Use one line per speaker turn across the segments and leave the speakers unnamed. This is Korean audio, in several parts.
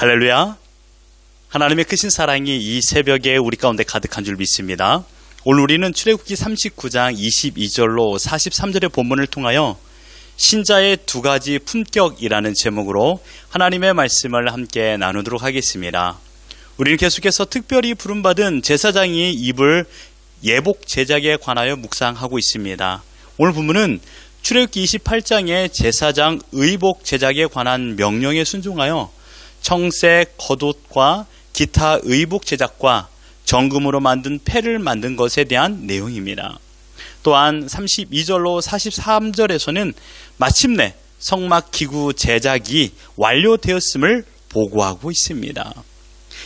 할렐루야. 하나님의 크신 사랑이 이 새벽에 우리 가운데 가득한 줄 믿습니다. 오늘 우리는 출애굽기 39장 22절로 43절의 본문을 통하여 신자의 두 가지 품격이라는 제목으로 하나님의 말씀을 함께 나누도록 하겠습니다. 우리는 계속해서 특별히 부름받은 제사장이 입을 예복 제작에 관하여 묵상하고 있습니다. 오늘 본문은 출애굽기 28장의 제사장 의복 제작에 관한 명령에 순종하여 청색 겉옷과 기타 의복 제작과 정금으로 만든 패를 만든 것에 대한 내용입니다. 또한 32절로 43절에서는 마침내 성막 기구 제작이 완료되었음을 보고하고 있습니다.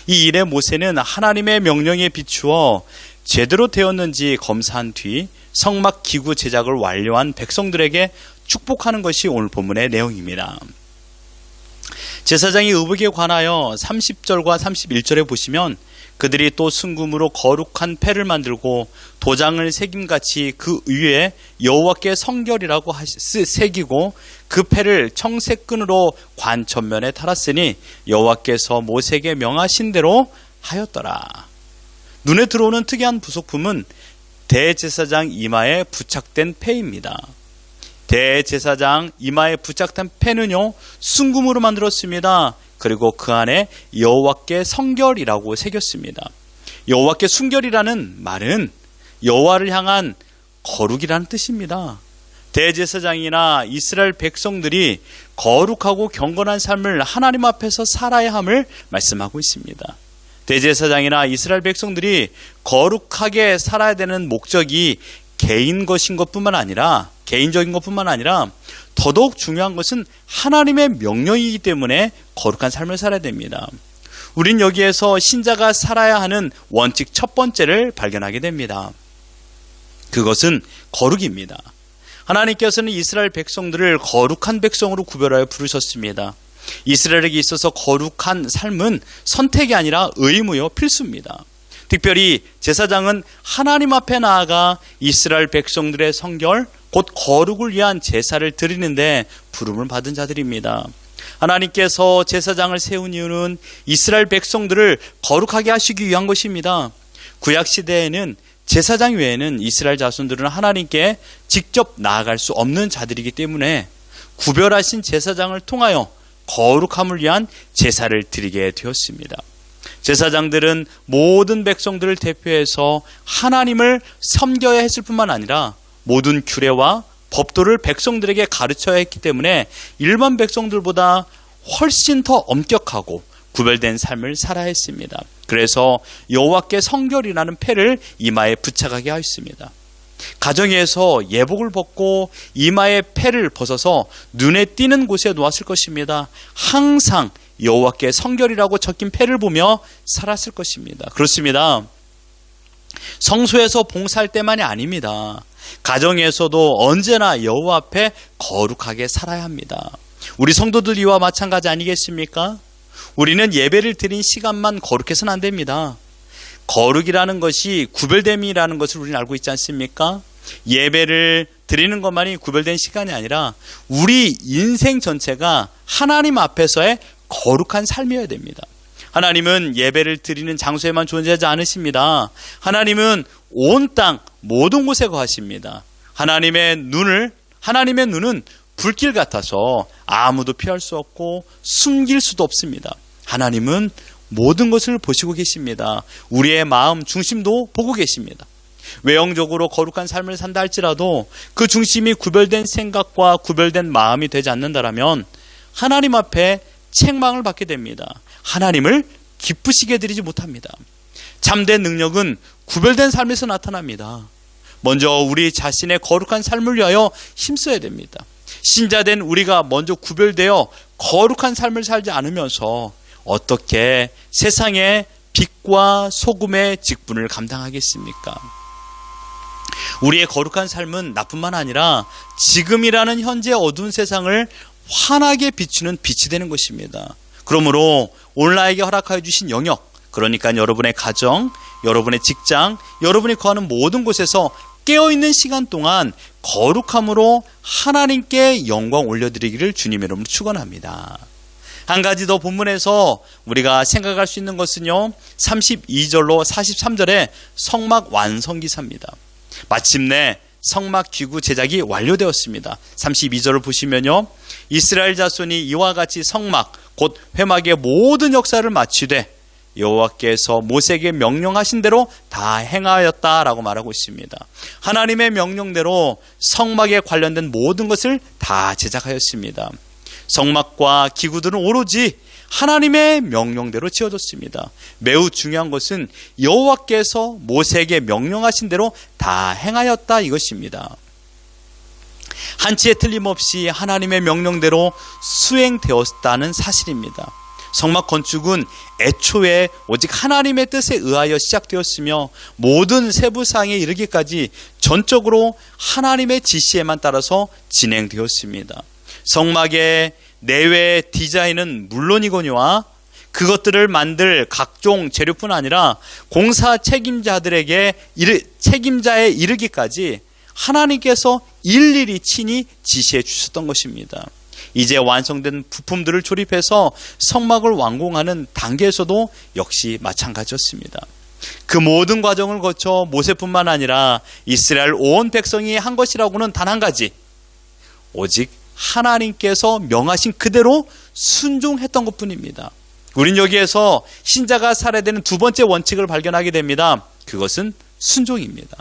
이 일에 모세는 하나님의 명령에 비추어 제대로 되었는지 검사한 뒤 성막 기구 제작을 완료한 백성들에게 축복하는 것이 오늘 본문의 내용입니다. 제사장의 의복에 관하여 30절과 31절에 보시면 그들이 또 순금으로 거룩한 패를 만들고 도장을 새김같이 그 위에 여호와께 성결이라고 새기고 그 패를 청색끈으로 관 전면에 달았으니 여호와께서 모세에게 명하신 대로 하였더라. 눈에 들어오는 특이한 부속품은 대제사장 이마에 부착된 패입니다. 대제사장 이마에 부착된 패는요, 순금으로 만들었습니다. 그리고 그 안에 여호와께 성결이라고 새겼습니다. 여호와께 순결이라는 말은 여호와를 향한 거룩이라는 뜻입니다. 대제사장이나 이스라엘 백성들이 거룩하고 경건한 삶을 하나님 앞에서 살아야 함을 말씀하고 있습니다. 대제사장이나 이스라엘 백성들이 거룩하게 살아야 되는 목적이 개인적인 것뿐만 아니라 더더욱 중요한 것은 하나님의 명령이기 때문에 거룩한 삶을 살아야 됩니다. 우린 여기에서 신자가 살아야 하는 원칙 첫 번째를 발견하게 됩니다. 그것은 거룩입니다. 하나님께서는 이스라엘 백성들을 거룩한 백성으로 구별하여 부르셨습니다. 이스라엘에게 있어서 거룩한 삶은 선택이 아니라 의무요, 필수입니다. 특별히 제사장은 하나님 앞에 나아가 이스라엘 백성들의 성결, 곧 거룩을 위한 제사를 드리는데 부름을 받은 자들입니다. 하나님께서 제사장을 세운 이유는 이스라엘 백성들을 거룩하게 하시기 위한 것입니다. 구약시대에는 제사장 외에는 이스라엘 자손들은 하나님께 직접 나아갈 수 없는 자들이기 때문에 구별하신 제사장을 통하여 거룩함을 위한 제사를 드리게 되었습니다. 제사장들은 모든 백성들을 대표해서 하나님을 섬겨야 했을 뿐만 아니라 모든 규례와 법도를 백성들에게 가르쳐야 했기 때문에 일반 백성들보다 훨씬 더 엄격하고 구별된 삶을 살아야 했습니다. 그래서 여호와께 성결이라는 패를 이마에 부착하게 하였습니다. 가정에서 예복을 벗고 이마에 패를 벗어서 눈에 띄는 곳에 놓았을 것입니다. 항상 여호와께 성결이라고 적힌 패를 보며 살았을 것입니다. 그렇습니다. 성소에서 봉사할 때만이 아닙니다. 가정에서도 언제나 여호와 앞에 거룩하게 살아야 합니다. 우리 성도들 이와 마찬가지 아니겠습니까? 우리는 예배를 드린 시간만 거룩해서는 안 됩니다. 거룩이라는 것이 구별됨이라는 것을 우리는 알고 있지 않습니까? 예배를 드리는 것만이 구별된 시간이 아니라 우리 인생 전체가 하나님 앞에서의 거룩한 삶이어야 됩니다. 하나님은 예배를 드리는 장소에만 존재하지 않으십니다. 하나님은 온 땅 모든 곳에 거하십니다. 하나님의 눈은 불길 같아서 아무도 피할 수 없고 숨길 수도 없습니다. 하나님은 모든 것을 보시고 계십니다. 우리의 마음 중심도 보고 계십니다. 외형적으로 거룩한 삶을 산다 할지라도 그 중심이 구별된 생각과 구별된 마음이 되지 않는다라면 하나님 앞에 책망을 받게 됩니다. 하나님을 기쁘시게 드리지 못합니다. 참된 능력은 구별된 삶에서 나타납니다. 먼저 우리 자신의 거룩한 삶을 위하여 힘써야 됩니다. 신자된 우리가 먼저 구별되어 거룩한 삶을 살지 않으면서 어떻게 세상의 빛과 소금의 직분을 감당하겠습니까? 우리의 거룩한 삶은 나뿐만 아니라 지금이라는 현재 어두운 세상을 환하게 비추는 빛이 되는 것입니다. 그러므로 오늘 나에게 허락하여 주신 영역, 그러니까 여러분의 가정, 여러분의 직장, 여러분이 거하는 모든 곳에서 깨어있는 시간 동안 거룩함으로 하나님께 영광 올려드리기를 주님의 이름으로 축원합니다. 한 가지 더 본문에서 우리가 생각할 수 있는 것은요, 32절로 43절의 성막 완성 기사입니다. 마침내 성막 기구 제작이 완료되었습니다. 32절을 보시면요, 이스라엘 자손이 이와 같이 성막 곧 회막의 모든 역사를 마치되 여호와께서 모세에게 명령하신 대로 다 행하였다라고 말하고 있습니다. 하나님의 명령대로 성막에 관련된 모든 것을 다 제작하였습니다. 성막과 기구들은 오로지 하나님의 명령대로 지어졌습니다. 매우 중요한 것은 여호와께서 모세에게 명령하신 대로 다 행하였다 이것입니다. 한치의 틀림없이 하나님의 명령대로 수행되었다는 사실입니다. 성막 건축은 애초에 오직 하나님의 뜻에 의하여 시작되었으며 모든 세부사항에 이르기까지 전적으로 하나님의 지시에만 따라서 진행되었습니다. 성막의 내외 디자인은 물론이거니와 그것들을 만들 각종 재료뿐 아니라 공사 책임자에 이르기까지 하나님께서 일일이 친히 지시해 주셨던 것입니다. 이제 완성된 부품들을 조립해서 성막을 완공하는 단계에서도 역시 마찬가지였습니다. 그 모든 과정을 거쳐 모세뿐만 아니라 이스라엘 온 백성이 한 것이라고는 단 한 가지, 오직 하나님께서 명하신 그대로 순종했던 것뿐입니다. 우린 여기에서 신자가 살아야 되는 두 번째 원칙을 발견하게 됩니다. 그것은 순종입니다.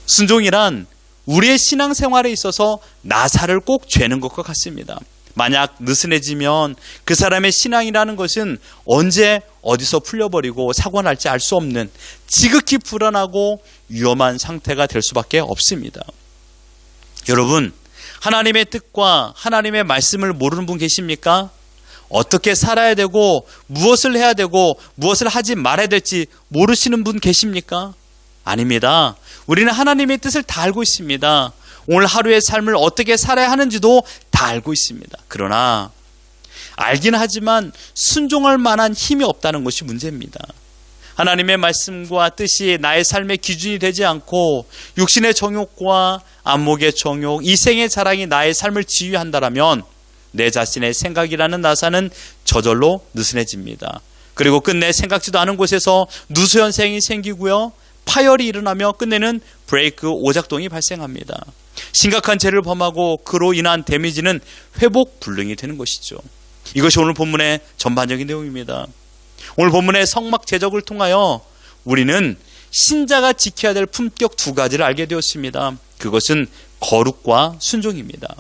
순종이란 우리의 신앙생활에 있어서 나사를 꼭 죄는 것과 같습니다. 만약 느슨해지면 그 사람의 신앙이라는 것은 언제 어디서 풀려버리고 사고가 날지 알 수 없는 지극히 불안하고 위험한 상태가 될 수밖에 없습니다. 여러분, 하나님의 뜻과 하나님의 말씀을 모르는 분 계십니까? 어떻게 살아야 되고 무엇을 해야 되고 무엇을 하지 말아야 될지 모르시는 분 계십니까? 아닙니다. 우리는 하나님의 뜻을 다 알고 있습니다. 오늘 하루의 삶을 어떻게 살아야 하는지도 다 알고 있습니다. 그러나 알긴 하지만 순종할 만한 힘이 없다는 것이 문제입니다. 하나님의 말씀과 뜻이 나의 삶의 기준이 되지 않고 육신의 정욕과 안목의 정욕, 이생의 자랑이 나의 삶을 지휘한다라면 내 자신의 생각이라는 나사는 저절로 느슨해집니다. 그리고 끝내 생각지도 않은 곳에서 누수현상이 생기고요, 파열이 일어나며 끝내는 브레이크 오작동이 발생합니다. 심각한 죄를 범하고 그로 인한 데미지는 회복 불능이 되는 것이죠. 이것이 오늘 본문의 전반적인 내용입니다. 오늘 본문의 성막 제작을 통하여 우리는 신자가 지켜야 될 품격 두 가지를 알게 되었습니다. 그것은 거룩과 순종입니다.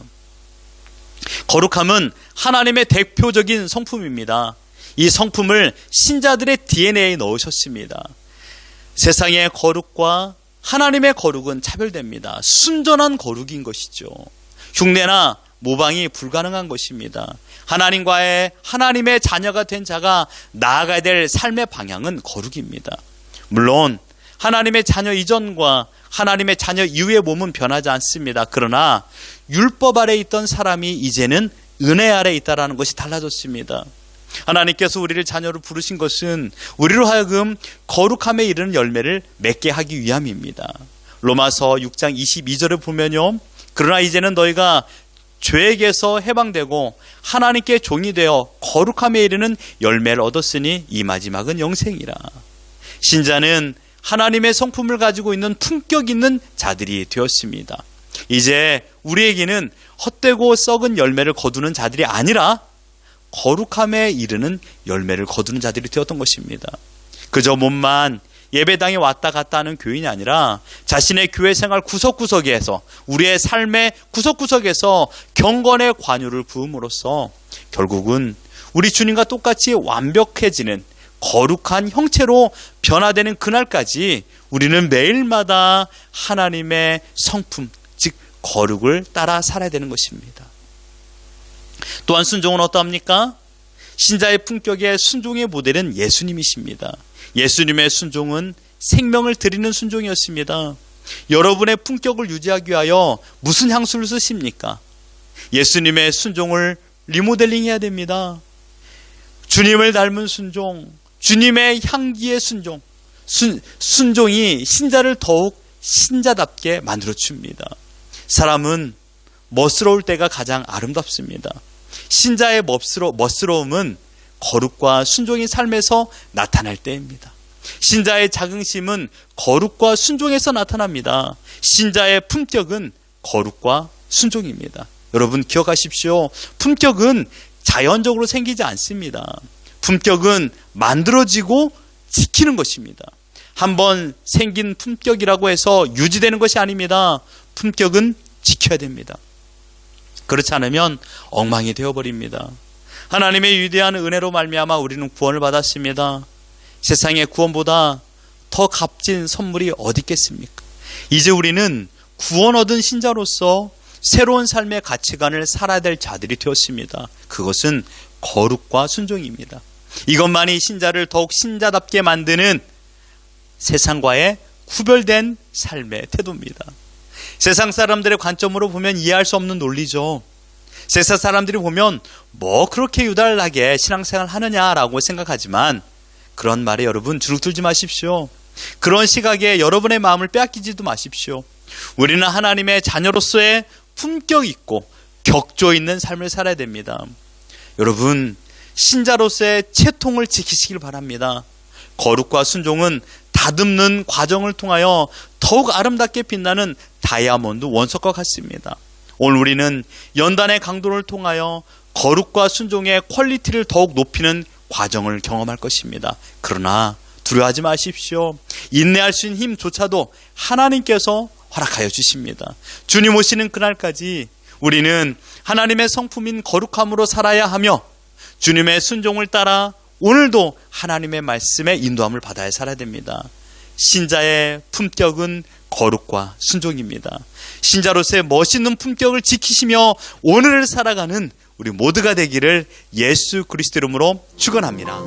거룩함은 하나님의 대표적인 성품입니다. 이 성품을 신자들의 DNA에 넣으셨습니다. 세상의 거룩과 하나님의 거룩은 차별됩니다. 순전한 거룩인 것이죠. 흉내나 모방이 불가능한 것입니다. 하나님의 자녀가 된 자가 나아가야 될 삶의 방향은 거룩입니다. 물론 하나님의 자녀 이전과 하나님의 자녀 이후의 몸은 변하지 않습니다. 그러나 율법 아래 있던 사람이 이제는 은혜 아래 있다는 것이 달라졌습니다. 하나님께서 우리를 자녀로 부르신 것은 우리로 하여금 거룩함에 이르는 열매를 맺게 하기 위함입니다. 로마서 6장 22절을 보면요, 그러나 이제는 너희가 죄에게서 해방되고 하나님께 종이 되어 거룩함에 이르는 열매를 얻었으니 이 마지막은 영생이라. 신자는 하나님의 성품을 가지고 있는 품격 있는 자들이 되었습니다. 이제 우리에게는 헛되고 썩은 열매를 거두는 자들이 아니라 거룩함에 이르는 열매를 거두는 자들이 되었던 것입니다. 그저 몸만 예배당에 왔다 갔다 하는 교인이 아니라 자신의 교회 생활 구석구석에서, 우리의 삶의 구석구석에서 경건의 관유를 부음으로써 결국은 우리 주님과 똑같이 완벽해지는 거룩한 형체로 변화되는 그날까지 우리는 매일마다 하나님의 성품, 즉 거룩을 따라 살아야 되는 것입니다. 또한 순종은 어떠합니까? 신자의 품격의 순종의 모델은 예수님이십니다. 예수님의 순종은 생명을 드리는 순종이었습니다. 여러분의 품격을 유지하기 위하여 무슨 향수를 쓰십니까? 예수님의 순종을 리모델링해야 됩니다. 주님을 닮은 순종, 주님의 향기의 순종, 순종이 신자를 더욱 신자답게 만들어줍니다. 사람은 멋스러울 때가 가장 아름답습니다. 신자의 멋스러움은 거룩과 순종의 삶에서 나타날 때입니다. 신자의 자긍심은 거룩과 순종에서 나타납니다. 신자의 품격은 거룩과 순종입니다. 여러분 기억하십시오. 품격은 자연적으로 생기지 않습니다. 품격은 만들어지고 지키는 것입니다. 한번 생긴 품격이라고 해서 유지되는 것이 아닙니다. 품격은 지켜야 됩니다. 그렇지 않으면 엉망이 되어버립니다. 하나님의 위대한 은혜로 말미암아 우리는 구원을 받았습니다. 세상의 구원보다 더 값진 선물이 어디 있겠습니까? 이제 우리는 구원 얻은 신자로서 새로운 삶의 가치관을 살아야 될 자들이 되었습니다. 그것은 거룩과 순종입니다. 이것만이 신자를 더욱 신자답게 만드는 세상과의 구별된 삶의 태도입니다. 세상 사람들의 관점으로 보면 이해할 수 없는 논리죠. 세상 사람들이 보면 뭐 그렇게 유달나게 신앙생활 하느냐라고 생각하지만 그런 말에 여러분 주눅 들지 마십시오. 그런 시각에 여러분의 마음을 빼앗기지도 마십시오. 우리는 하나님의 자녀로서의 품격 있고 격조 있는 삶을 살아야 됩니다. 여러분 신자로서의 채통을 지키시길 바랍니다. 거룩과 순종은 다듬는 과정을 통하여 더욱 아름답게 빛나는 다이아몬드 원석과 같습니다. 오늘 우리는 연단의 강도를 통하여 거룩과 순종의 퀄리티를 더욱 높이는 과정을 경험할 것입니다. 그러나 두려워하지 마십시오. 인내할 수 있는 힘조차도 하나님께서 허락하여 주십니다. 주님 오시는 그날까지 우리는 하나님의 성품인 거룩함으로 살아야 하며 주님의 순종을 따라 오늘도 하나님의 말씀에 인도함을 받아야 살아야 됩니다. 신자의 품격은 거룩과 순종입니다. 신자로서의 멋있는 품격을 지키시며 오늘을 살아가는 우리 모두가 되기를 예수 그리스도 이름으로 축원합니다.